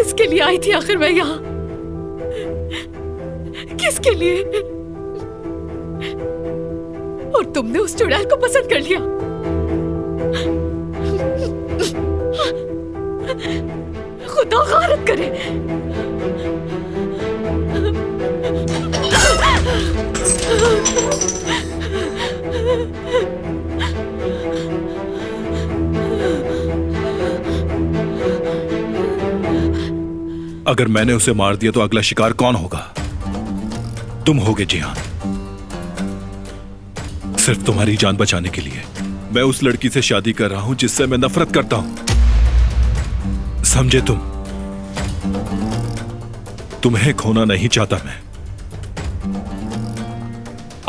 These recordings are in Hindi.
किसके लिए आई थी आखिर मैं यहाँ? किसके लिए? और तुमने उस चुड़ैल को पसंद कर लिया। खुदा गारत करे। अगर मैंने उसे मार दिया तो अगला शिकार कौन होगा? तुम होगे जिहान। सिर्फ तुम्हारी जान बचाने के लिए मैं उस लड़की से शादी कर रहा हूं जिससे मैं नफरत करता हूं। समझे तुम? तुम्हें खोना नहीं चाहता मैं।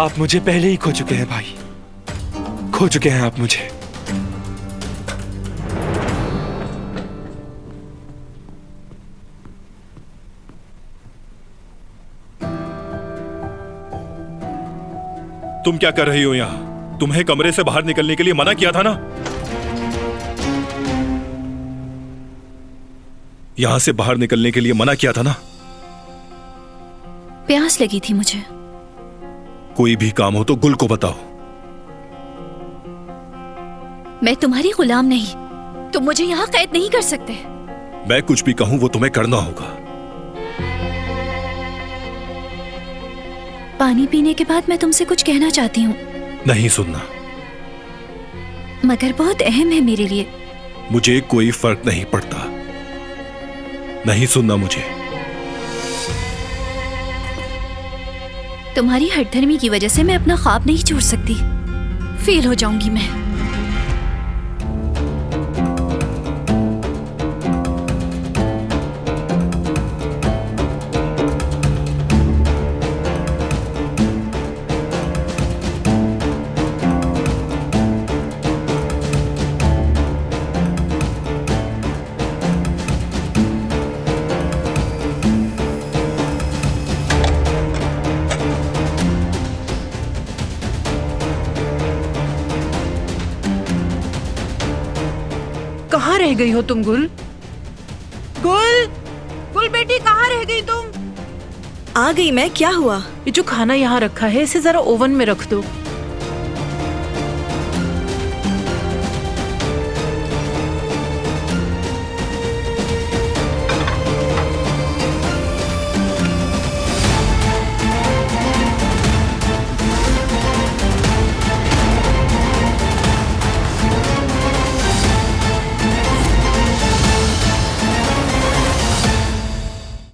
आप मुझे पहले ही खो चुके हैं भाई, खो चुके हैं आप मुझे। तुम क्या कर रही हो यहां? तुम्हें कमरे से बाहर निकलने के लिए मना किया था ना? यहां से बाहर निकलने के लिए मना किया था ना? प्यास लगी थी मुझे। कोई भी काम हो तो गुल को बताओ। मैं तुम्हारी गुलाम नहीं, तुम मुझे यहां कैद नहीं कर सकते। मैं कुछ भी कहूं वो तुम्हें करना होगा। पानी पीने के बाद मैं तुमसे कुछ कहना चाहती हूँ। नहीं सुनना। मगर बहुत अहम है मेरे लिए। मुझे कोई फर्क नहीं पड़ता। नहीं सुनना मुझे। तुम्हारी हठधर्मी की वजह से मैं अपना ख्वाब नहीं छोड़ सकती। फेल हो जाऊंगी मैं। कहाँ रह गई हो तुम गुल? गुल, गुल बेटी कहाँ रह गई तुम? आ गई मैं। क्या हुआ? ये जो खाना यहाँ रखा है इसे जरा ओवन में रख दो।